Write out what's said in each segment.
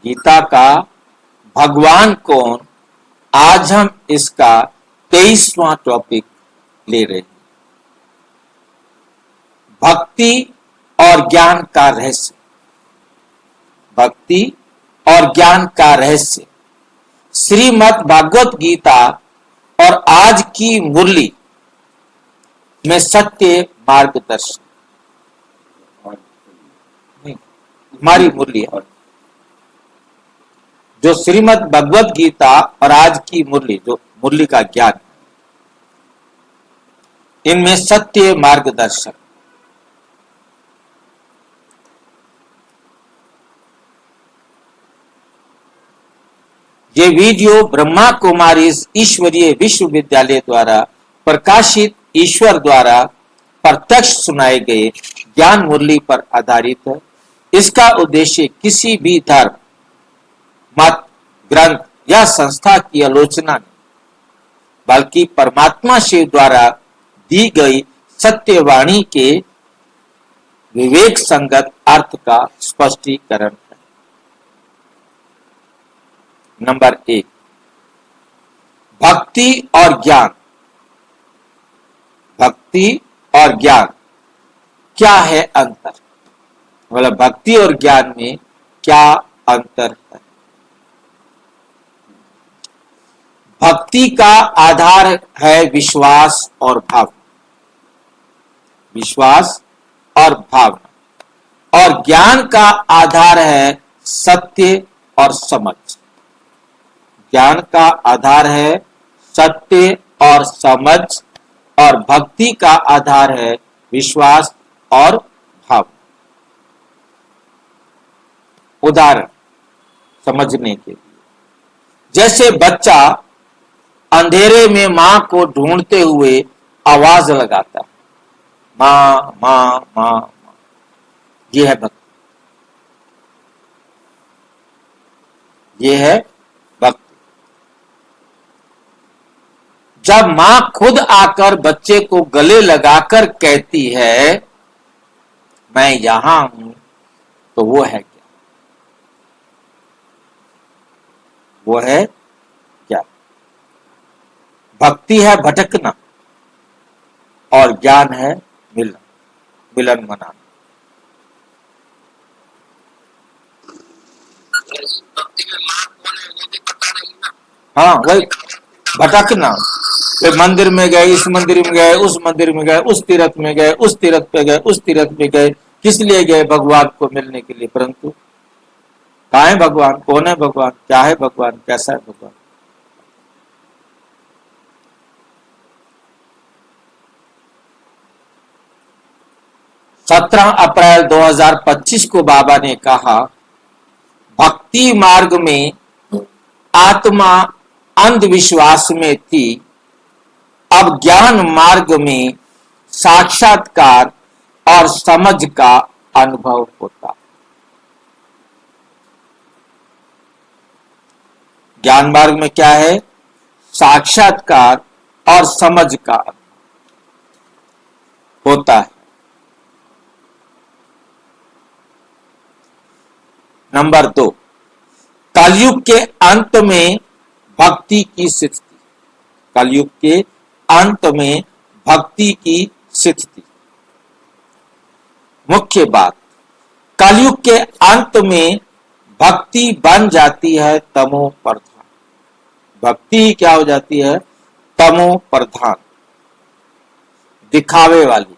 गीता का भगवान कौन, आज हम इसका 23वां टॉपिक ले रहे हैं। भक्ति और ज्ञान का रहस्य। भक्ति और ज्ञान का रहस्य श्रीमद् भागवत गीता और आज की मुरली में सत्य मार्गदर्शन, हमारी मुरली है जो श्रीमद् भगवत गीता और आज की मुरली जो मुरली का ज्ञान, इनमें सत्य मार्गदर्शन। ये वीडियो ब्रह्मा कुमारी ईश्वरीय विश्वविद्यालय द्वारा प्रकाशित ईश्वर द्वारा प्रत्यक्ष सुनाए गए ज्ञान मुरली पर आधारित है। इसका उद्देश्य किसी भी धर्म, मत, ग्रंथ या संस्था की आलोचना नहीं, बल्कि परमात्मा शिव द्वारा दी गई सत्यवाणी के विवेक संगत अर्थ का स्पष्टीकरण है। नंबर 1, भक्ति और ज्ञान। भक्ति और ज्ञान क्या है अंतर, मतलब भक्ति और ज्ञान में क्या अंतर है। भक्ति का आधार है विश्वास और भावना, विश्वास और भावना, और ज्ञान का आधार है सत्य और समझ। ज्ञान का आधार है सत्य और समझ, और भक्ति का आधार है विश्वास और भावना। उदाहरण समझने के लिए, जैसे बच्चा अंधेरे में मां को ढूंढते हुए आवाज लगाता है, मां मां मां मां, यह है भक्ति, यह है भक्ति। जब मां खुद आकर बच्चे को गले लगाकर कहती है मैं यहां हूं, तो वो है क्या, वो है क्या। भक्ति है भटकना और ज्ञान है मिलन, मिलन मनाना। हाँ, वही भटकना। मंदिर में गए, इस मंदिर में गए, उस मंदिर में गए, उस तीर्थ में गए, उस तीर्थ पे गए, उस तीर्थ में गए, किस लिए गए? भगवान को मिलने के लिए। परंतु कहाँ है भगवान, कौन है भगवान, क्या है भगवान, कैसा है भगवान। 17 अप्रैल 2025 को बाबा ने कहा, भक्ति मार्ग में आत्मा अंधविश्वास में थी, अब ज्ञान मार्ग में साक्षात्कार और समझ का अनुभव होता। ज्ञान मार्ग में क्या है? साक्षात्कार और समझ का अनुभव होता है। नंबर 2, कलयुग के अंत में भक्ति की स्थिति। कलयुग के अंत में भक्ति की स्थिति। मुख्य बात, कलयुग के अंत में भक्ति बन जाती है तमो प्रधान। भक्ति क्या हो जाती है? तमो प्रधान, दिखावे वाली,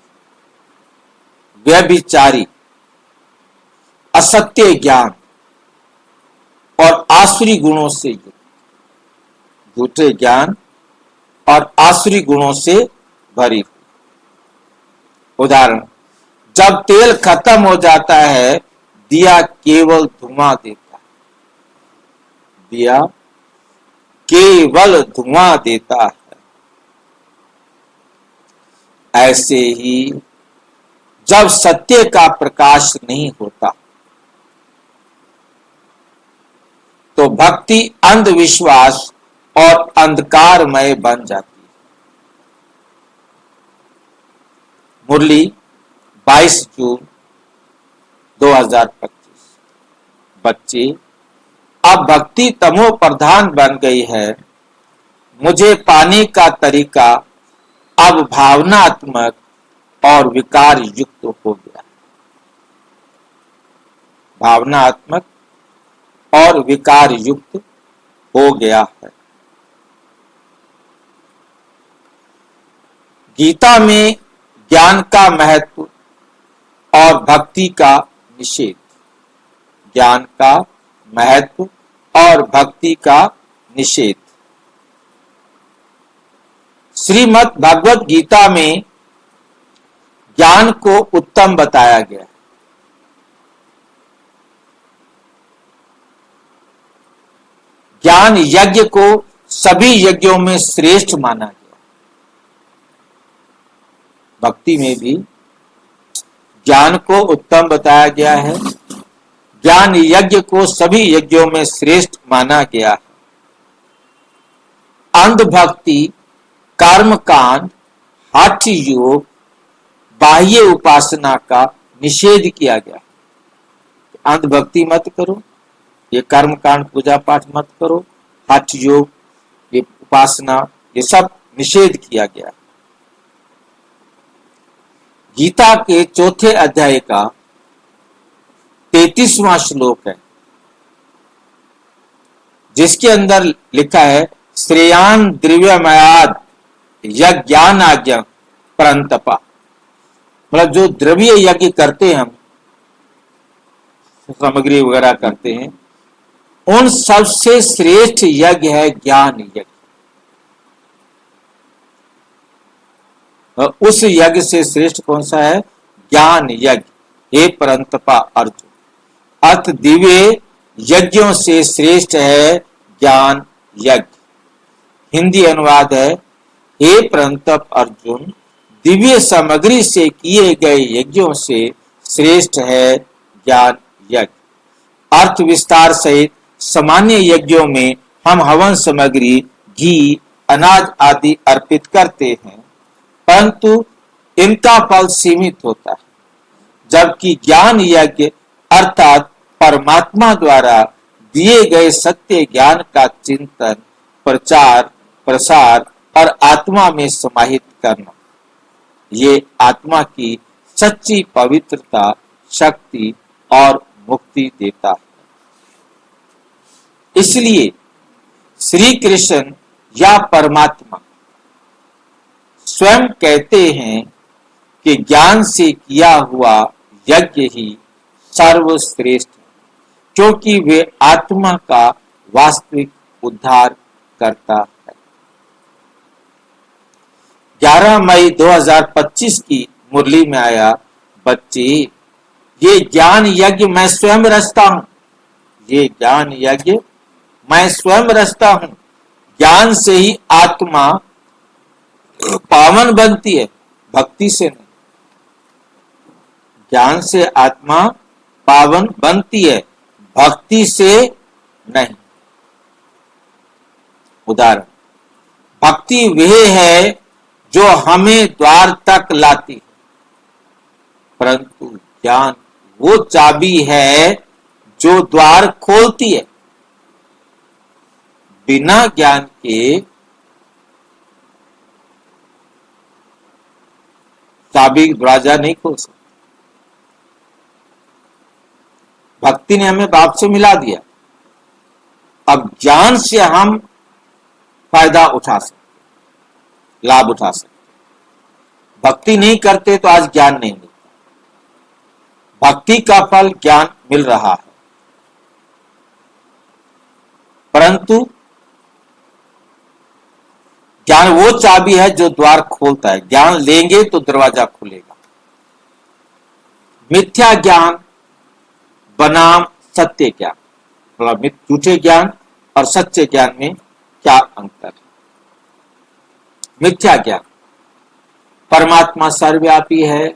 व्यभिचारी, असत्य ज्ञान और आसुरी गुणों से युक्त। झूठे ज्ञान और आसुरी गुणों से भरी। उदाहरण, जब तेल खत्म हो जाता है, दिया केवल धुआं देता है। दिया केवल धुआं देता है। ऐसे ही जब सत्य का प्रकाश नहीं होता, तो भक्ति अंधविश्वास और अंधकारमय बन जाती है। मुरली 22 जून 2025। बच्चे अब भक्ति तमो प्रधान बन गई है। मुझे पाने का तरीका अब भावनात्मक और विकार युक्त हो गया। भावनात्मक और विकार युक्त हो गया है। गीता में ज्ञान का महत्व और भक्ति का निषेध। ज्ञान का महत्व और भक्ति का निषेध। श्रीमद् भगवत गीता में ज्ञान को उत्तम बताया गया। ज्ञान यज्ञ को सभी यज्ञों में श्रेष्ठ माना गया। भक्ति में भी ज्ञान को उत्तम बताया गया है। ज्ञान यज्ञ को सभी यज्ञों में श्रेष्ठ माना गया है। अंधभक्ति, कर्मकांड, हठ योग, बाह्य उपासना का निषेध किया गया। अंधभक्ति मत करो, ये कर्मकांड पूजा पाठ मत करो, हठ योग, ये उपासना, ये सब निषेध किया गया। गीता के चौथे अध्याय का 33वां श्लोक है, जिसके अंदर लिखा है श्रेयान द्रव्यमयाद यज्ञानाज्ञ परंतपा। मतलब जो द्रव्य यज्ञ करते हैं हम, सामग्री वगैरह करते हैं, उन सबसे श्रेष्ठ यज्ञ है ज्ञान यज्ञ। उस यज्ञ से श्रेष्ठ कौन सा है? ज्ञान यज्ञ। हे परंतपा अर्जुन, अत दिव्य यज्ञों से श्रेष्ठ है ज्ञान यज्ञ। हिंदी अनुवाद है, हे परंतप अर्जुन, दिव्य सामग्री से किए गए यज्ञों से श्रेष्ठ है ज्ञान यज्ञ। अर्थ विस्तार सहित सामान्य यज्ञों में हम हवन सामग्री, घी, अनाज आदि अर्पित करते हैं, परंतु इनका फल सीमित होता है, जबकि ज्ञान यज्ञ अर्थात परमात्मा द्वारा दिए गए सत्य ज्ञान का चिंतन, प्रचार, प्रसार और आत्मा में समाहित करना, ये आत्मा की सच्ची पवित्रता, शक्ति और मुक्ति देता है। इसलिए श्री कृष्ण या परमात्मा स्वयं कहते हैं कि ज्ञान से किया हुआ यज्ञ ही सर्वश्रेष्ठ है, क्योंकि वे आत्मा का वास्तविक उद्धार करता है। 11 मई 2025 की मुरली में आया, बच्चे ये ज्ञान यज्ञ मैं स्वयं रचता हूं। ये ज्ञान यज्ञ मैं स्वयं रचता हूं। ज्ञान से ही आत्मा पावन बनती है, भक्ति से नहीं। ज्ञान से आत्मा पावन बनती है, भक्ति से नहीं। उदाहरण, भक्ति वह है जो हमें द्वार तक लाती है, परंतु ज्ञान वो चाबी है जो द्वार खोलती है। बिना ज्ञान के चाबी दरवाजा नहीं खोल सकती। भक्ति ने हमें बाप से मिला दिया, अब ज्ञान से हम फायदा उठा सकते, लाभ उठा सकते। भक्ति नहीं करते तो आज ज्ञान नहीं मिलता। भक्ति का फल ज्ञान मिल रहा है, परंतु ज्ञान वो चाबी है जो द्वार खोलता है। ज्ञान लेंगे तो दरवाजा खुलेगा। मिथ्या ज्ञान बनाम सत्य ज्ञान, मतलब झूठे ज्ञान और सच्चे ज्ञान में क्या अंतर है? मिथ्या ज्ञान, परमात्मा सर्वव्यापी है,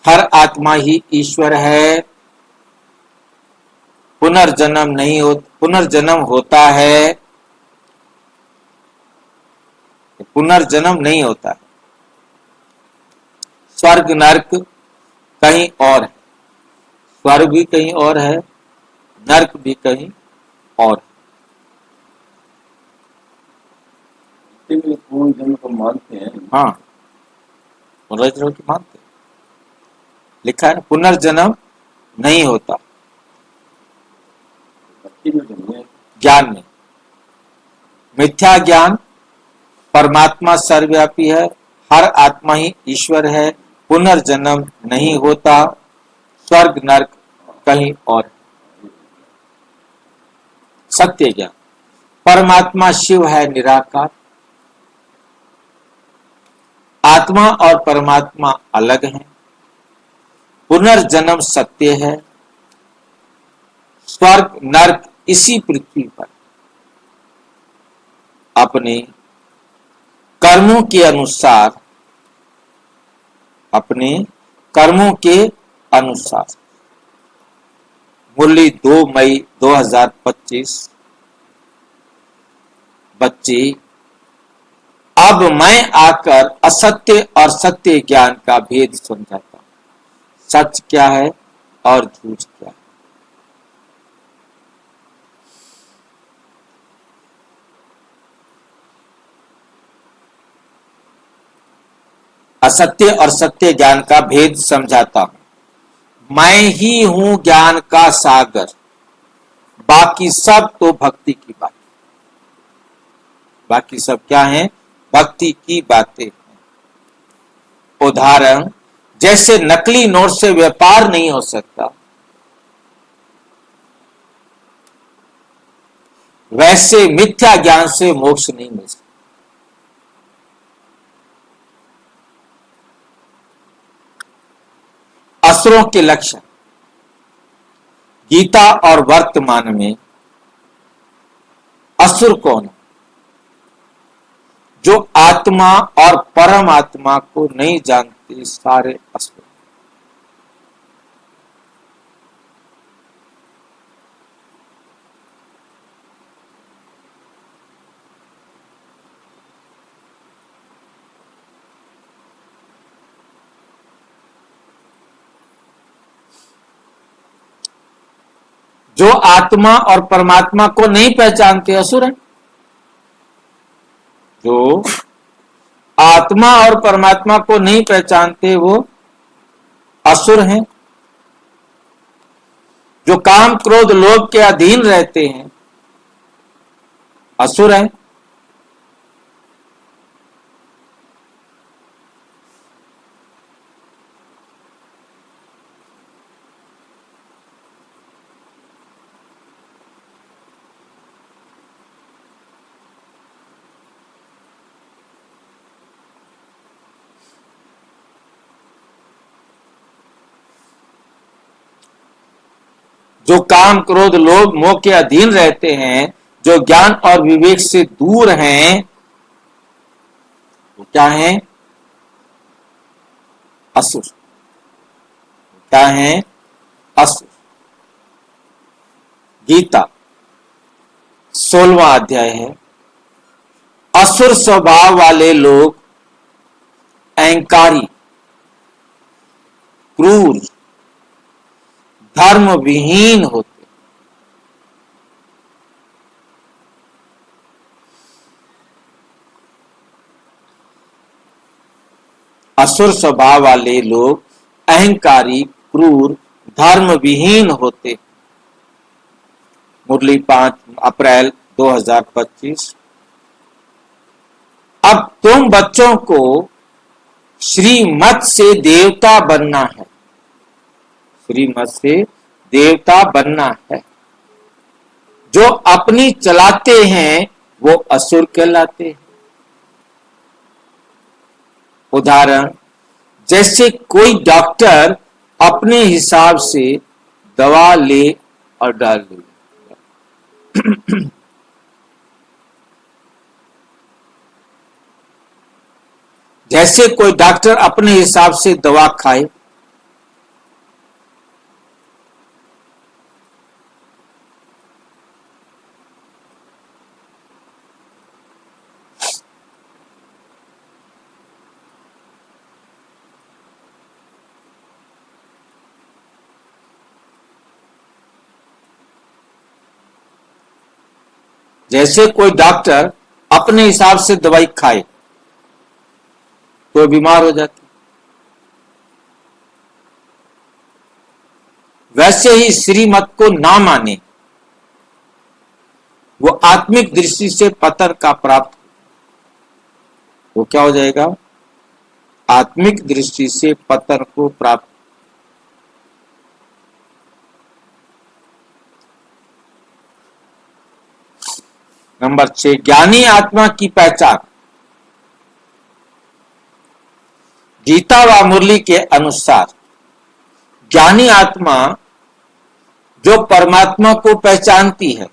हर आत्मा ही ईश्वर है, पुनर्जन्म नहीं हो, पुनर्जन्म होता है, पुनर्जन्म नहीं होता है। स्वर्ग नरक कहीं और है, स्वर्ग भी कहीं और है, नर्क भी कहीं और। पूर्ण जन्म को मानते हैं। हाँ, पुनर्जन्म की मानते हैं। लिखा है ना, पुनर्जन्म नहीं होता भक्ति में जन्मे हैं। ज्ञान में। मिथ्या ज्ञान, परमात्मा सर्वव्यापी है, हर आत्मा ही ईश्वर है, पुनर्जन्म नहीं होता, स्वर्ग नर्क कहीं और। सत्य ज्ञान, परमात्मा शिव है निराकार, आत्मा और परमात्मा अलग हैं, पुनर्जन्म सत्य है, स्वर्ग नर्क इसी पृथ्वी पर अपने कर्मों के अनुसार, अपने कर्मों के अनुसार। मुरली 2 मई 2025। बच्चे, अब मैं आकर असत्य और सत्य ज्ञान का भेद समझाता हूं। सच क्या है और झूठ क्या है। असत्य और सत्य ज्ञान का भेद समझाता हूं। मैं ही हूं ज्ञान का सागर, बाकी सब तो भक्ति की बात। बाकी सब क्या है? भक्ति की बातें। उदाहरण, जैसे नकली नोट से व्यापार नहीं हो सकता, वैसे मिथ्या ज्ञान से मोक्ष नहीं मिल सकता। असुरों के लक्षण। गीता और वर्तमान में असुर कौन है? जो आत्मा और परमात्मा को नहीं जानते, सारे असुर। जो आत्मा और परमात्मा को नहीं पहचानते, असुर हैं। जो आत्मा और परमात्मा को नहीं पहचानते, वो असुर हैं। जो काम क्रोध लोभ के अधीन रहते हैं, असुर हैं। जो काम क्रोध लोभ मोह के अधीन रहते हैं, जो ज्ञान और विवेक से दूर हैं, वो क्या है? असुर। क्या है? असुर। गीता 16वां अध्याय है। असुर स्वभाव वाले लोग अहंकारी, क्रूर, धर्म विहीन होते। असुर स्वभाव वाले लोग अहंकारी, क्रूर, धर्म विहीन होते। मुरली 5 अप्रैल 2025। अब तुम बच्चों को श्रीमत से देवता बनना है। श्रीमत से देवता बनना है। जो अपनी चलाते हैं वो असुर कहलाते हैं। उदाहरण, जैसे कोई डॉक्टर अपने हिसाब से दवा ले और डाल दे। जैसे कोई डॉक्टर अपने हिसाब से दवा खाए, जैसे कोई डॉक्टर अपने हिसाब से दवाई खाए तो बीमार हो जाती, वैसे ही श्रीमत को ना माने वो आत्मिक दृष्टि से पतन का प्राप्त, वो क्या हो जाएगा? आत्मिक दृष्टि से पतन को प्राप्त। नंबर 6, ज्ञानी आत्मा की पहचान। गीता व मुरली के अनुसार ज्ञानी आत्मा जो परमात्मा को पहचानती है,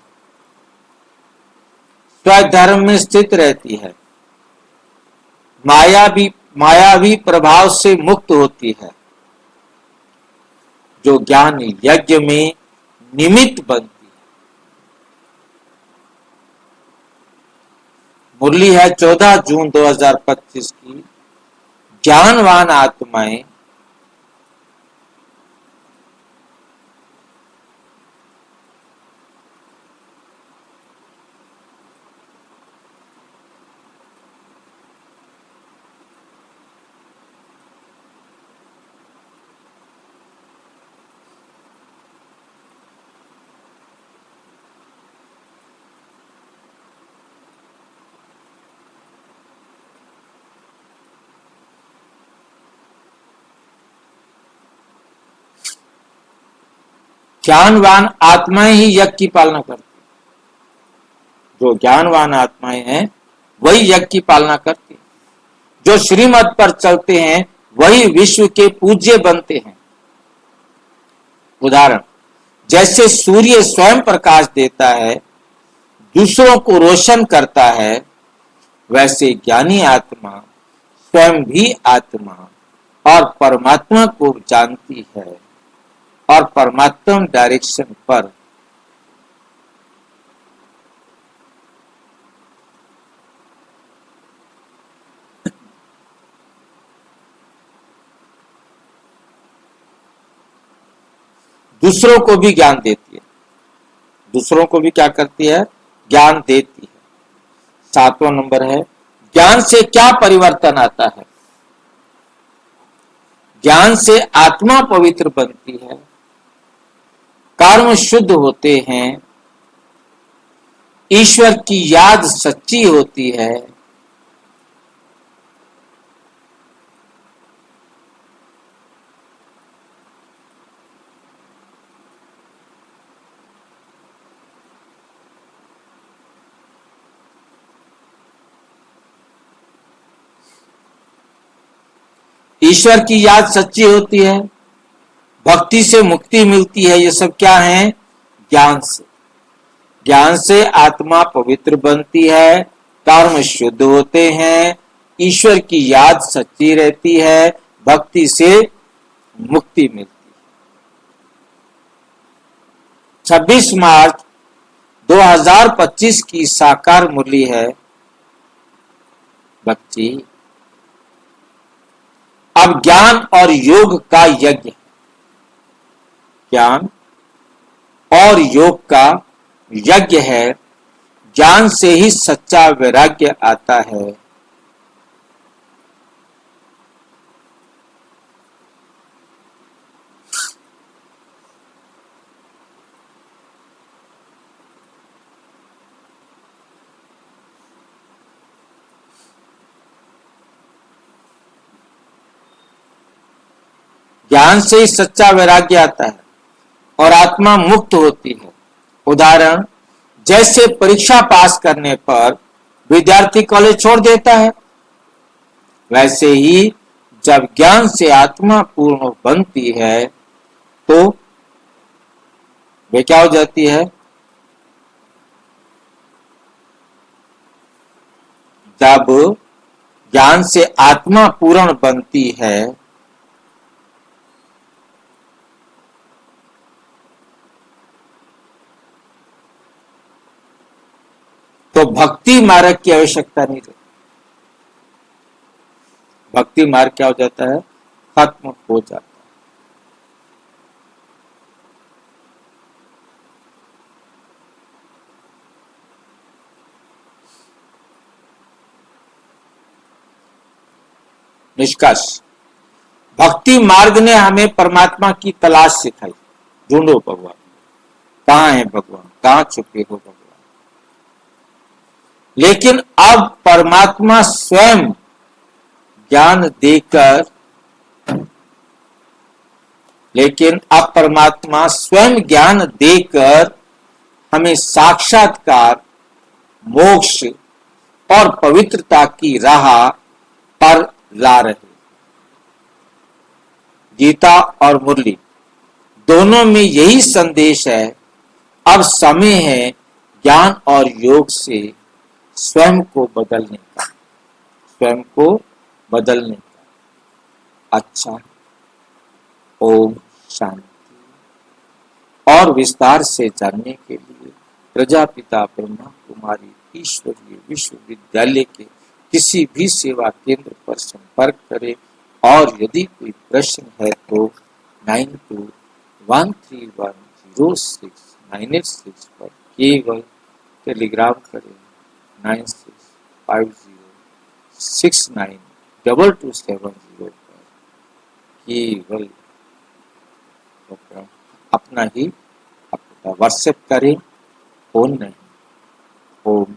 स्वधर्म में स्थित रहती है, मायावी प्रभाव से मुक्त होती है, जो ज्ञान यज्ञ में निमित्त बनती है। मुरली है 14 जून 2025 की। ज्ञानवान आत्माएं ज्ञानवान आत्माएं ही यज्ञ की पालना करती, जो ज्ञानवान आत्माएं हैं वही यज्ञ की पालना करती, जो श्रीमत पर चलते हैं वही विश्व के पूज्य बनते हैं। उदाहरण, जैसे सूर्य स्वयं प्रकाश देता है, दूसरों को रोशन करता है, वैसे ज्ञानी आत्मा स्वयं भी आत्मा और परमात्मा को जानती है और परमात्मा डायरेक्शन पर दूसरों को भी ज्ञान देती है। दूसरों को भी क्या करती है? ज्ञान देती है। 7वां नंबर है, ज्ञान से क्या परिवर्तन आता है? ज्ञान से आत्मा पवित्र बनती है, कर्म शुद्ध होते हैं, ईश्वर की याद सच्ची होती है, ईश्वर की याद सच्ची होती है, भक्ति से मुक्ति मिलती है। ये सब क्या है? ज्ञान से। ज्ञान से आत्मा पवित्र बनती है, कर्म शुद्ध होते हैं, ईश्वर की याद सच्ची रहती है, भक्ति से मुक्ति मिलती है। 26 मार्च 2025 की साकार मुरली है, बच्ची अब ज्ञान और योग का यज्ञ, ज्ञान और योग का यज्ञ है। ज्ञान से ही सच्चा वैराग्य आता है। ज्ञान से ही सच्चा वैराग्य आता है और आत्मा मुक्त होती है। उदाहरण, जैसे परीक्षा पास करने पर विद्यार्थी कॉलेज छोड़ देता है, वैसे ही जब ज्ञान से आत्मा पूर्ण बनती है तो वे क्या हो जाती है? जब ज्ञान से आत्मा पूर्ण बनती है तो भक्ति मार्ग की आवश्यकता नहीं रहती। भक्ति मार्ग क्या हो जाता है? खत्म हो जाता है। निष्कर्ष, भक्ति मार्ग ने हमें परमात्मा की तलाश सिखाई। ढूंढो भगवान, कहाँ है भगवान, कहाँ छुपे हो भगवान। लेकिन अब परमात्मा स्वयं ज्ञान देकर हमें साक्षात्कार, मोक्ष और पवित्रता की राह पर ला रहे। गीता और मुरली दोनों में यही संदेश है। अब समय है ज्ञान और योग से स्वयं को बदलने का। अच्छा, ओम शांति। और विस्तार से जानने के लिए प्रजापिता ब्रह्मा कुमारी ईश्वरीय विश्वविद्यालय के किसी भी सेवा केंद्र पर संपर्क करें। और यदि कोई प्रश्न है तो 9213106986 पर केवल टेलीग्राम करें। 9650692270 पर केवल अपना व्हाट्सएप करें, फोन नहीं। ओम